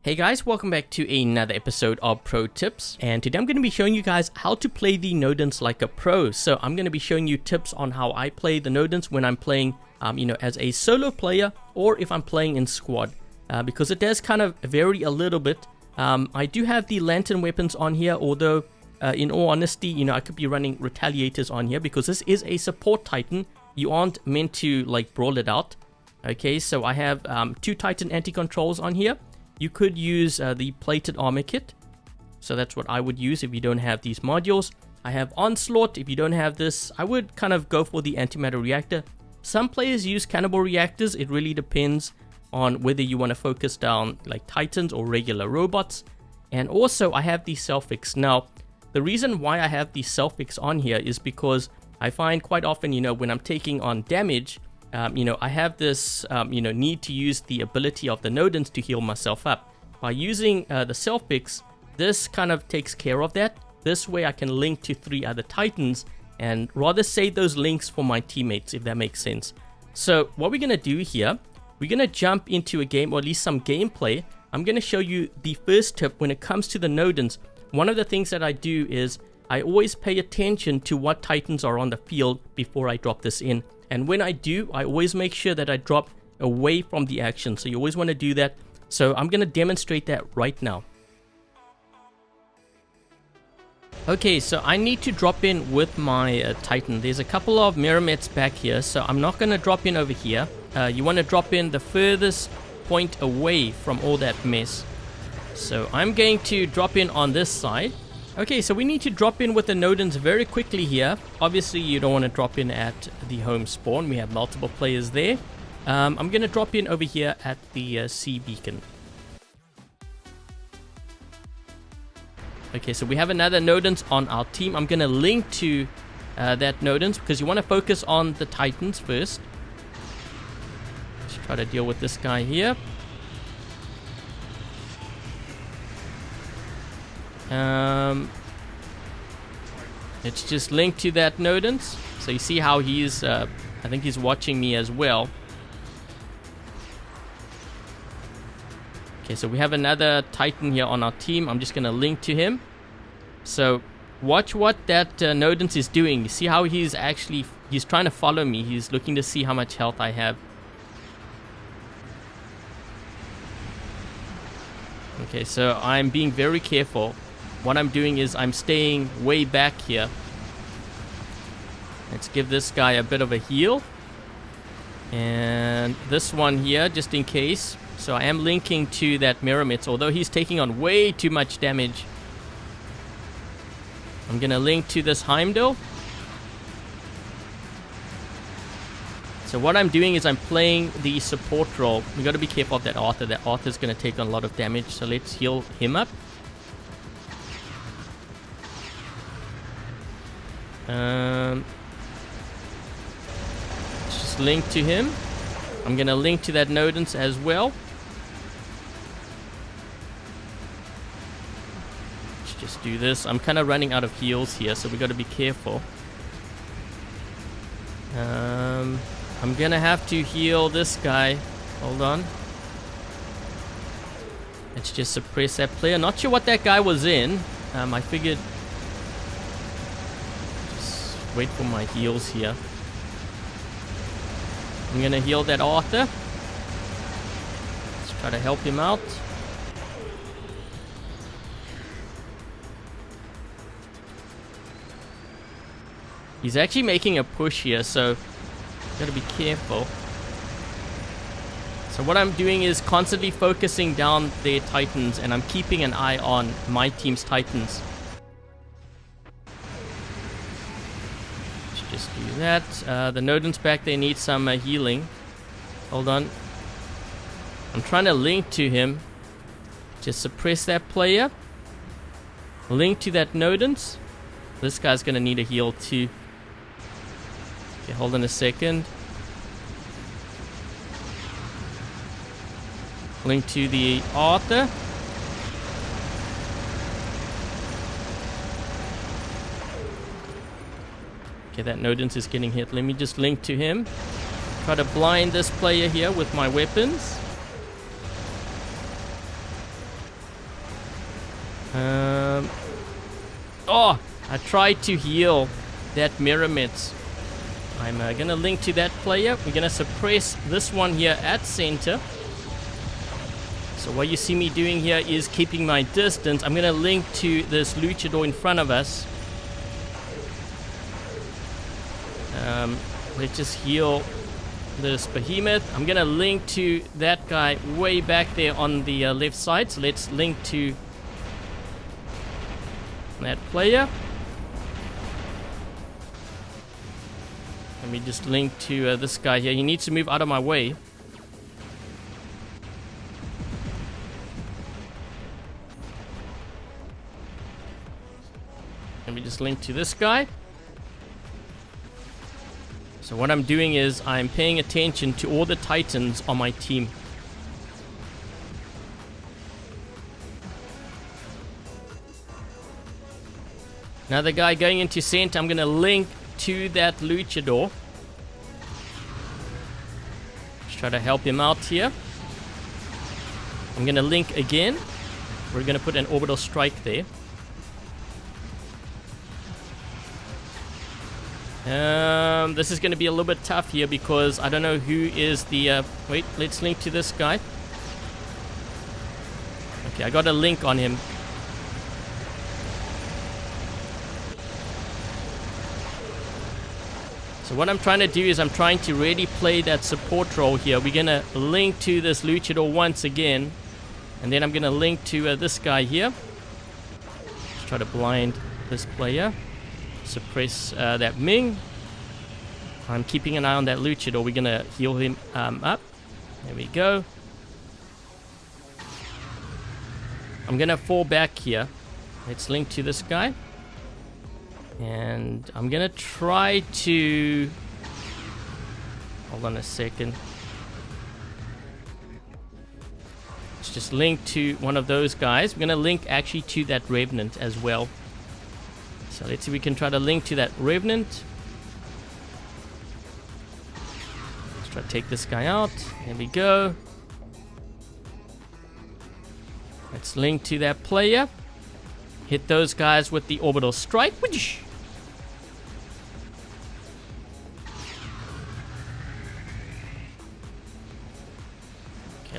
Hey guys, welcome back to another episode of Pro Tips, and today I'm going to be showing you guys how to play the Nodens like a pro. So I'm going to be showing you tips on how I play the Nodens when I'm playing as a solo player or if I'm playing in squad, because it does kind of vary a little bit. I do have the lantern weapons on here, although in all honesty, I could be running retaliators on here because this is a support titan. You aren't meant to like brawl it out. Okay, so I have 2 titan anti-controls on here. You could use the plated armor kit, so that's what I would use if you don't have these modules. I have onslaught. If you don't have this, I would kind of go for the antimatter reactor. Some players use cannibal reactors. It really depends on whether you want to focus down like titans or regular robots. And also I have the self-fix. Now the reason why I have the self-fix on here is because I find quite often, when I'm taking on damage, I have this, need to use the ability of the Nodens to heal myself up. By using the self-fix, this kind of takes care of that. This way I can link to 3 other titans and rather save those links for my teammates, if that makes sense. So what we're going to do here, we're going to jump into a game, or at least some gameplay. I'm going to show you the first tip when it comes to the Nodens. One of the things that I do is I always pay attention to what titans are on the field before I drop this in. And when I do, I always make sure that I drop away from the action. So you always want to do that. So I'm going to demonstrate that right now. Okay, so I need to drop in with my Titan. There's a couple of Mirromets back here, so I'm not going to drop in over here. You want to drop in the furthest point away from all that mess. So I'm going to drop in on this side. Okay, so we need to drop in with the Nodens very quickly here. Obviously, you don't want to drop in at the home spawn. We have multiple players there. I'm going to drop in over here at the sea beacon. Okay, so we have another Nodens on our team. I'm going to link to that Nodens because you want to focus on the Titans first. Let's try to deal with this guy here. Let's just link to that Nodens. So you see how he's, I think he's watching me as well. Okay, so we have another Titan here on our team. I'm just going to link to him. So watch what that Nodens is doing. You see how he's trying to follow me. He's looking to see how much health I have. Okay, so I'm being very careful. What I'm doing is I'm staying way back here. Let's give this guy a bit of a heal. And this one here, just in case. So I am linking to that Mirromets, although he's taking on way too much damage. I'm going to link to this Heimdall. So what I'm doing is I'm playing the support role. We got to be careful of that Arthur. That Arthur's going to take on a lot of damage. So let's heal him up. Let's just link to him. I'm going to link to that Nodens as well. Let's just do this. I'm kind of running out of heals here, so we got to be careful. I'm going to have to heal this guy. Hold on. Let's just suppress that player. Not sure what that guy was in. I figured... Wait for my heals here. I'm gonna heal that Arthur. Let's try to help him out. He's actually making a push here, so gotta be careful. So what I'm doing is constantly focusing down their Titans, and I'm keeping an eye on my team's Titans. Just do that. The Nodens back there need some healing. Hold on. I'm trying to link to him. Just suppress that player. Link to that Nodens. This guy's going to need a heal too. Okay, hold on a second. Link to the Arthur. Okay, that Nodens is getting hit. Let me just link to him. Try to blind this player here with my weapons. Oh, I tried to heal that Mirrormets. I'm gonna link to that player. We're gonna suppress this one here at center. So what you see me doing here is keeping my distance. I'm gonna link to this luchador in front of us. Let's just heal this behemoth. I'm gonna link to that guy way back there on the left side. So let's link to that player. Let me just link to this guy here. He needs to move out of my way. Let me just link to this guy. So what I'm doing is I'm paying attention to all the titans on my team. Another guy going into center. I'm going to link to that luchador. Let's try to help him out here. I'm going to link again. We're going to put an orbital strike there. This is going to be a little bit tough here because I don't know who is the... wait, let's link to this guy. Okay, I got a link on him. So what I'm trying to do is I'm trying to really play that support role here. We're going to link to this luchador once again. And then I'm going to link to this guy here. Let's try to blind this player. Suppress that Ming. I'm keeping an eye on that luchador. We're gonna heal him up. There we go. I'm gonna fall back here. Let's link to this guy. And I'm gonna try to... hold on a second. Let's just link to one of those guys. We're gonna link actually to that Revenant as well. So let's see if we can try to link to that Revenant. Let's try to take this guy out. There we go. Let's link to that player. Hit those guys with the orbital strike. Okay,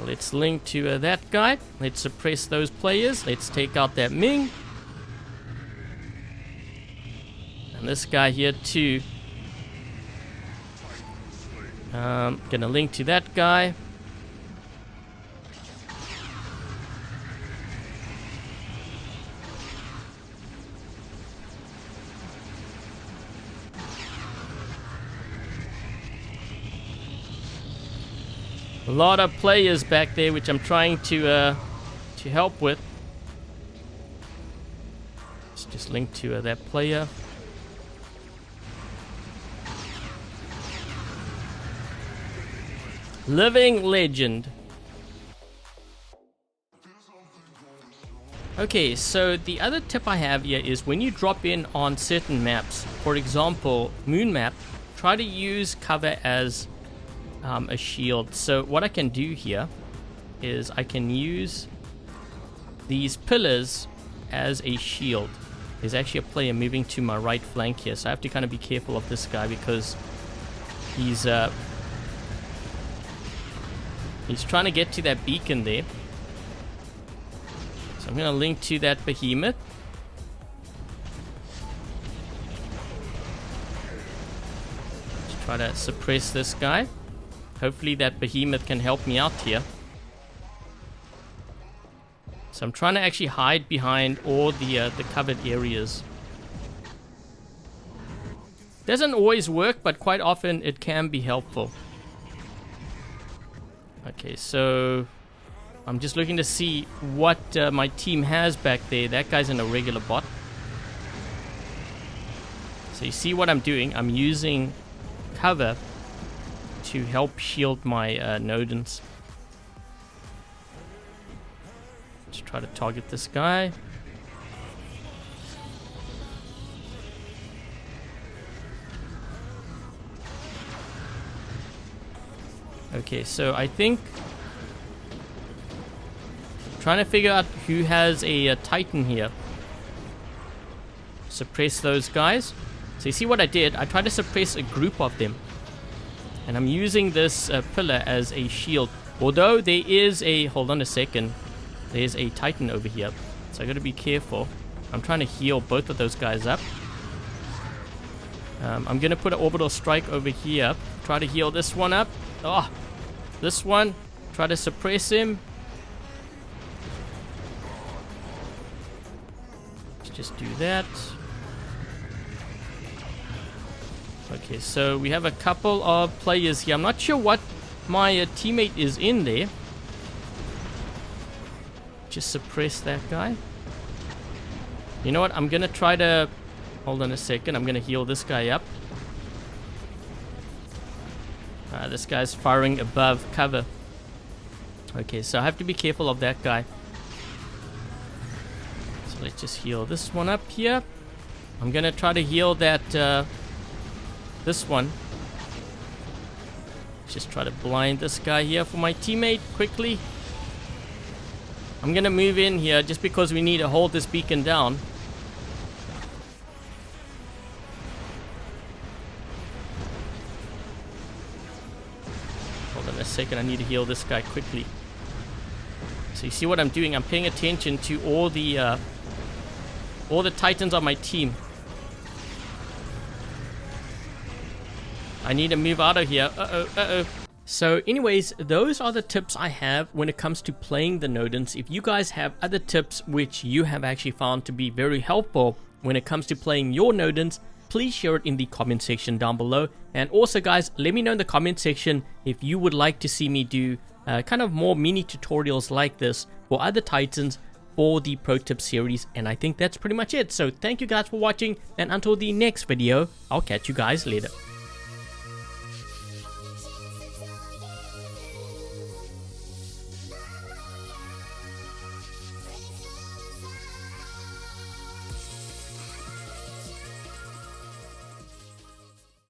let's link to that guy. Let's suppress those players. Let's take out that Ming. And this guy here too. Gonna link to that guy. A lot of players back there, which I'm trying to help with. Let's just link to that player. Living legend. Okay, so the other tip I have here is when you drop in on certain maps, for example, Moon Map, try to use cover as a shield. So what I can do here is I can use these pillars as a shield. There's actually a player moving to my right flank here, so I have to kind of be careful of this guy because he's trying to get to that beacon there. So I'm going to link to that behemoth. Let's try to suppress this guy. Hopefully that behemoth can help me out here. So I'm trying to actually hide behind all the covered areas. Doesn't always work, but quite often it can be helpful. Okay, so I'm just looking to see what my team has back there. That guy's in a regular bot. So you see what I'm doing? I'm using cover to help shield my Nodens. Let's try to target this guy. Okay, so I think Trying to figure out who has a Titan here. Suppress those guys. So you see what I did? I tried to suppress a group of them. And I'm using this pillar as a shield. Although there is a... Hold on a second. There's a Titan over here. So I got to be careful. I'm trying to heal both of those guys up. I'm going to put an orbital strike over here. Try to heal this one up. Oh, this one. Try to suppress him. Let's just do that. Okay, so we have a couple of players here. I'm not sure what my teammate is in there. Just suppress that guy. You know what? I'm going to try to... Hold on a second. I'm going to heal this guy up. This guy's firing above cover. Okay, so I have to be careful of that guy. So let's just heal this one up here. I'm going to try to heal that... this one. Let's just try to blind this guy here for my teammate quickly. I'm going to move in here just because we need to hold this beacon down. Hold on a second, I need to heal this guy quickly. So you see what I'm doing? I'm paying attention to all the Titans on my team. I need to move out of here. Uh-oh. So anyways, those are the tips I have when it comes to playing the Nodens. If you guys have other tips which you have actually found to be very helpful when it comes to playing your Nodens, please share it in the comment section down below. And also guys, let me know in the comment section if you would like to see me do kind of more mini tutorials like this for other Titans for the Pro Tip series. And I think that's pretty much it. So thank you guys for watching, and until the next video, I'll catch you guys later.